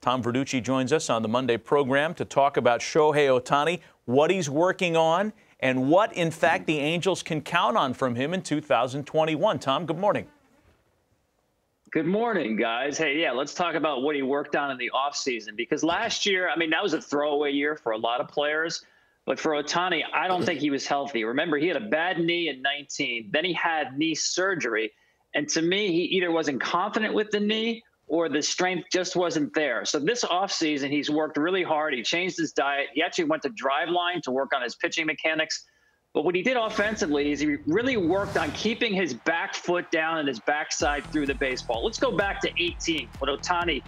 Tom Verducci joins us on the Monday program to talk about Shohei Ohtani, what he's working on, and what, in fact, the Angels can count on from him in 2021. Tom, good morning. Good morning, guys. Hey, yeah, let's talk about what he worked on in the offseason, because last year, I mean, that was a throwaway year for a lot of players. But for Ohtani, I don't think he was healthy. Remember, he had a bad knee in 19. Then he had knee surgery. And to me, he either wasn't confident with the knee or the strength just wasn't there. So this offseason, he's worked really hard. He changed his diet. He actually went to Driveline to work on his pitching mechanics. But what he did offensively is he really worked on keeping his back foot down and his backside through the baseball. Let's go back to 18, when Ohtani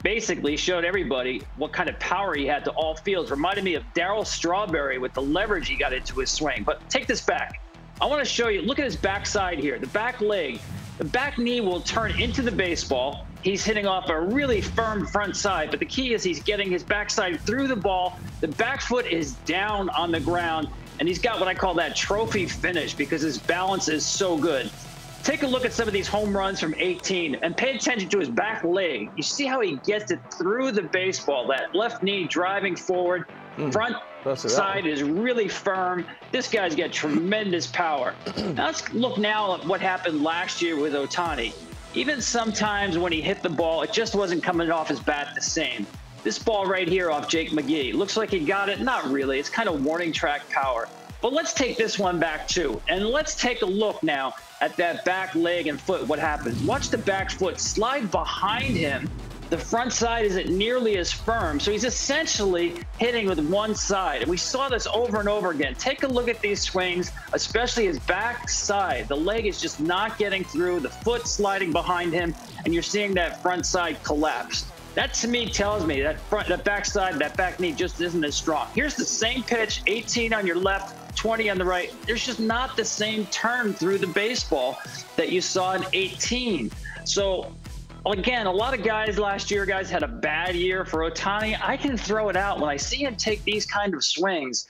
basically showed everybody what kind of power he had to all fields. Reminded me of Darryl Strawberry with the leverage he got into his swing. But take this back. I want to show you, look at his backside here, the back leg. The back knee will turn into the baseball. He's hitting off a really firm front side, but the key is he's getting his backside through the ball. The back foot is down on the ground, and he's got what I call that trophy finish because his balance is so good. Take a look at some of these home runs from 18 and pay attention to his back leg. You see how he gets it through the baseball, that left knee driving forward. Front side is really firm. This guy's got tremendous power. Now let's look now at what happened last year with Ohtani. Even sometimes when he hit the ball, it just wasn't coming off his bat the same. This ball right here off Jake McGee, looks like he got it. Not really. It's kind of warning track power. But let's take this one back too. And let's take a look now at that back leg and foot, what happens. Watch the back foot slide behind him. The front side isn't nearly as firm, so he's essentially hitting with one side. And we saw this over and over again. Take a look at these swings, especially his back side. The leg is just not getting through, the foot sliding behind him, and you're seeing that front side collapse. That, to me, tells me that that backside, that back knee just isn't as strong. Here's the same pitch, 18 on your left, 20 on the right. There's just not the same turn through the baseball that you saw in 18. So, again, a lot of guys last year, had a bad year. For Ohtani, I can throw it out. When I see him take these kind of swings,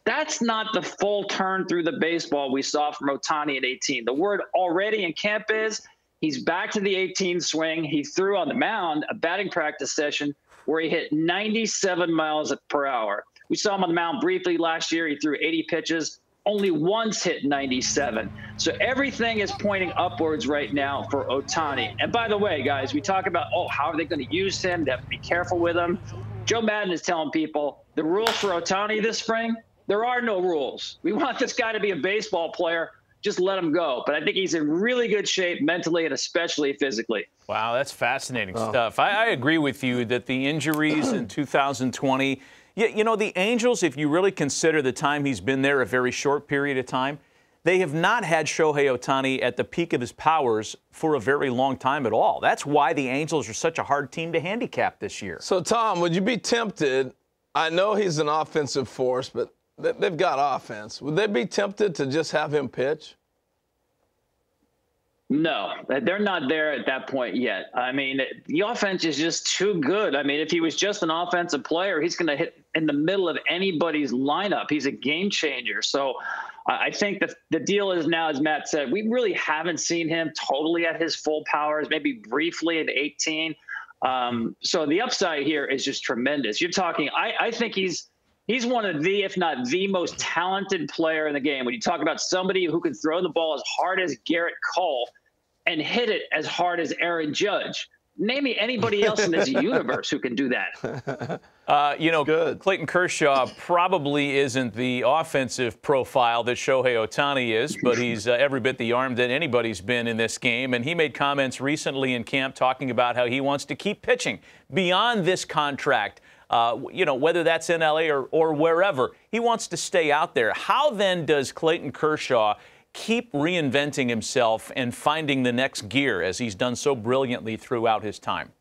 that's not the full turn through the baseball we saw from Ohtani at 18. The word already in camp is he's back to the 18 swing. He threw on the mound a batting practice session where he hit 97 miles per hour. We saw him on the mound briefly last year. He threw 80 pitches. Only once hit 97. So everything is pointing upwards right now for Ohtani. And by the way, guys, we talk about, how are they going to use him? They have to be careful with him. Joe Madden is telling people the rules for Ohtani this spring, there are no rules. We want this guy to be a baseball player. Just let him go. But I think he's in really good shape mentally and especially physically. Wow, that's fascinating stuff. I agree with you that the injuries in 2020, you know, the Angels, if you really consider the time he's been there, a very short period of time, they have not had Shohei Ohtani at the peak of his powers for a very long time at all. That's why the Angels are such a hard team to handicap this year. So, Tom, would you be tempted? I know he's an offensive force, but they've got offense. Would they be tempted to just have him pitch? No, they're not there at that point yet. I mean, the offense is just too good. I mean, if he was just an offensive player, he's going to hit in the middle of anybody's lineup. He's a game changer. So I think that the deal is now, as Matt said, we really haven't seen him totally at his full powers, maybe briefly at 18. So the upside here is just tremendous. You're talking, I think he's one of the, if not the most talented player in the game. When you talk about somebody who can throw the ball as hard as Garrett Cole and hit it as hard as Aaron Judge, name me anybody else in this universe who can do that. You know, Clayton Kershaw probably isn't the offensive profile that Shohei Ohtani is, but he's every bit the arm that anybody's been in this game. And he made comments recently in camp talking about how he wants to keep pitching beyond this contract. You know, whether that's in L.A. or wherever, he wants to stay out there. How then does Clayton Kershaw keep reinventing himself and finding the next gear as he's done so brilliantly throughout his time?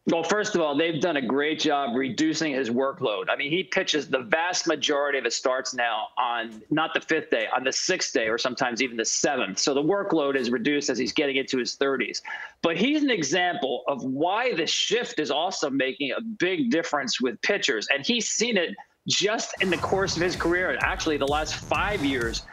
Well, first of all, they've done a great job reducing his workload. I mean, he pitches the vast majority of his starts now on not the 5th day, on the 6th day, or sometimes even the 7th. So the workload is reduced as he's getting into his 30s. But he's an example of why the shift is also making a big difference with pitchers. And he's seen it just in the course of his career, actually the last 5 years.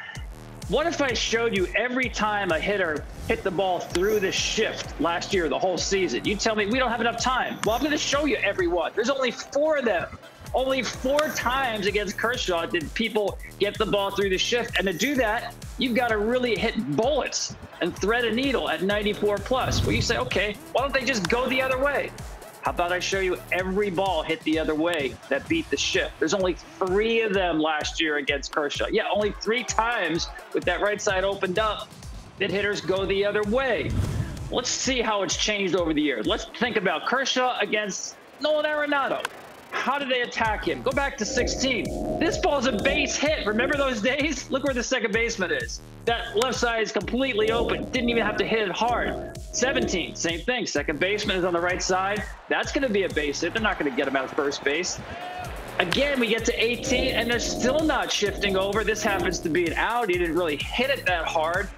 What if I showed you every time a hitter hit the ball through the shift last year, the whole season? You tell me we don't have enough time. Well, I'm going to show you every one. There's only 4 of them. Only 4 times against Kershaw did people get the ball through the shift. And to do that, you've got to really hit bullets and thread a needle at 94 plus. Well, you say, okay, why don't they just go the other way? How about I show you every ball hit the other way that beat the shift? There's only 3 of them last year against Kershaw. Yeah, only 3 times with that right side opened up did hitters go the other way. Let's see how it's changed over the years. Let's think about Kershaw against Nolan Arenado. How did they attack him? Go back to 16. This ball's a base hit. Remember those days? Look where the second baseman is. That left side is completely open. Didn't even have to hit it hard. 17, same thing. Second baseman is on the right side. That's going to be a base hit. They're not going to get him out of first base. Again, we get to 18, and they're still not shifting over. This happens to be an out. He didn't really hit it that hard.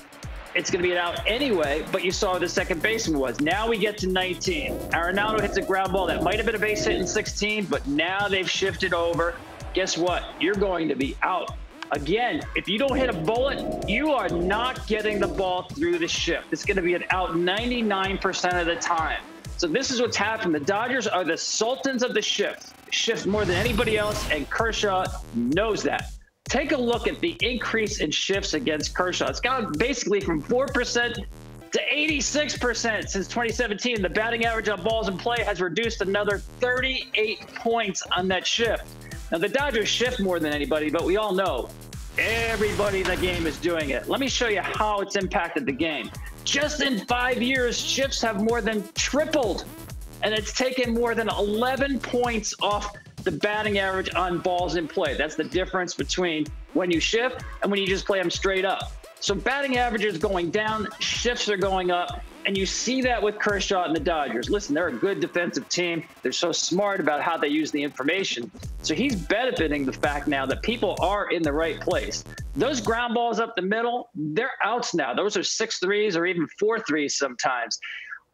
It's going to be an out anyway, but you saw who the second baseman was. Now we get to 19. Arenado hits a ground ball. That might have been a base hit in 16, but now they've shifted over. Guess what? You're going to be out. Again, if you don't hit a bullet, you are not getting the ball through the shift. It's going to be an out 99% of the time. So this is what's happened. The Dodgers are the sultans of the shift more than anybody else, and Kershaw knows that. Take a look at the increase in shifts against Kershaw. It's gone basically from 4% to 86% since 2017. The batting average on balls in play has reduced another 38 points on that shift. Now, the Dodgers shift more than anybody, but we all know everybody in the game is doing it. Let me show you how it's impacted the game. Just in 5 years, shifts have more than tripled, and it's taken more than 11 points off the batting average on balls in play. That's the difference between when you shift and when you just play them straight up. So batting average is going down, shifts are going up, and you see that with Kershaw and the Dodgers. Listen, they're a good defensive team. They're so smart about how they use the information. So he's benefiting the fact now that people are in the right place. Those ground balls up the middle, they're outs now. Those are 6-3s or even 4-3s sometimes.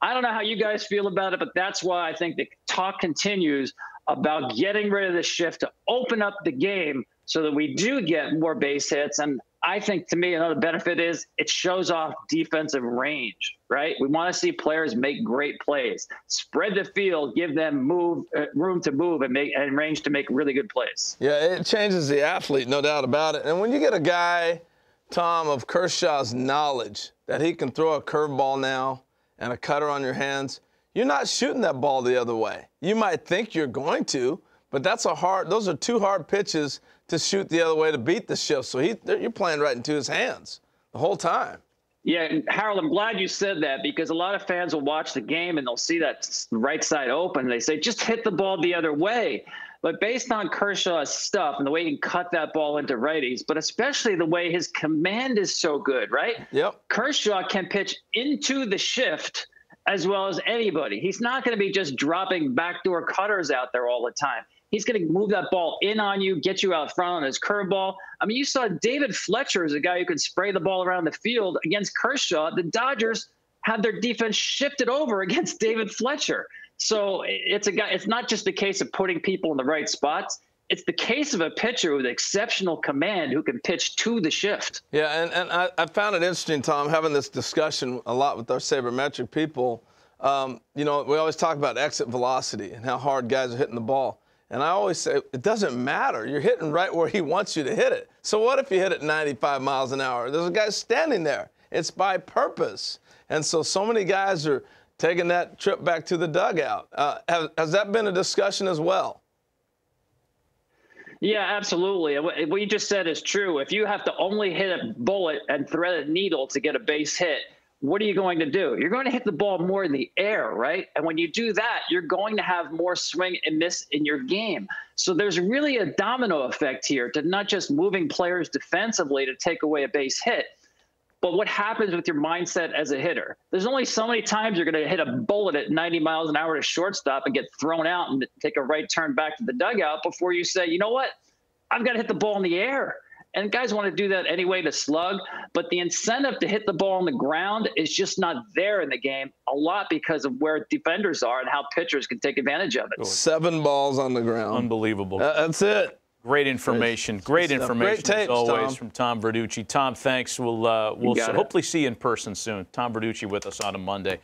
I don't know how you guys feel about it, but that's why I think the talk continues about getting rid of the shift to open up the game so that we do get more base hits. And I think, to me, another benefit is it shows off defensive range, right? We want to see players make great plays, spread the field, give them room to move and range to make really good plays. Yeah, it changes the athlete, no doubt about it. And when you get a guy, Tom, of Kershaw's knowledge that he can throw a curveball now and a cutter on your hands, you're not shooting that ball the other way. You might think you're going to, but those are 2 hard pitches to shoot the other way to beat the shift. So you're playing right into his hands the whole time. Yeah, and Harold, I'm glad you said that, because a lot of fans will watch the game and they'll see that right side open. And they say, just hit the ball the other way. But based on Kershaw's stuff and the way he can cut that ball into righties, but especially the way his command is so good, right? Yep. Kershaw can pitch into the shift as well as anybody. He's not going to be just dropping backdoor cutters out there all the time. He's going to move that ball in on you, get you out front on his curveball. I mean, you saw David Fletcher as a guy who could spray the ball around the field against Kershaw. The Dodgers had their defense shifted over against David Fletcher. So it's not just a case of putting people in the right spots. It's the case of a pitcher with exceptional command who can pitch to the shift. Yeah, and I found it interesting, Tom, having this discussion a lot with our sabermetric people. We always talk about exit velocity and how hard guys are hitting the ball. And I always say, it doesn't matter. You're hitting right where he wants you to hit it. So what if you hit it 95 miles an hour? There's a guy standing there. It's by purpose. And so many guys are taking that trip back to the dugout. Has that been a discussion as well? Yeah, absolutely. What you just said is true. If you have to only hit a bullet and thread a needle to get a base hit, what are you going to do? You're going to hit the ball more in the air, right? And when you do that, you're going to have more swing and miss in your game. So there's really a domino effect here to not just moving players defensively to take away a base hit, but what happens with your mindset as a hitter. There's only so many times you're going to hit a bullet at 90 miles an hour to shortstop and get thrown out and take a right turn back to the dugout before you say, you know what? I've got to hit the ball in the air. And guys want to do that anyway to slug, but the incentive to hit the ball on the ground is just not there in the game, a lot because of where defenders are and how pitchers can take advantage of it. 7 balls on the ground. Unbelievable. That's it. Great information. Great information, Great tapes, as always, Tom. from Tom Verducci. Tom, thanks. We'll hopefully see you in person soon. Tom Verducci with us on a Monday.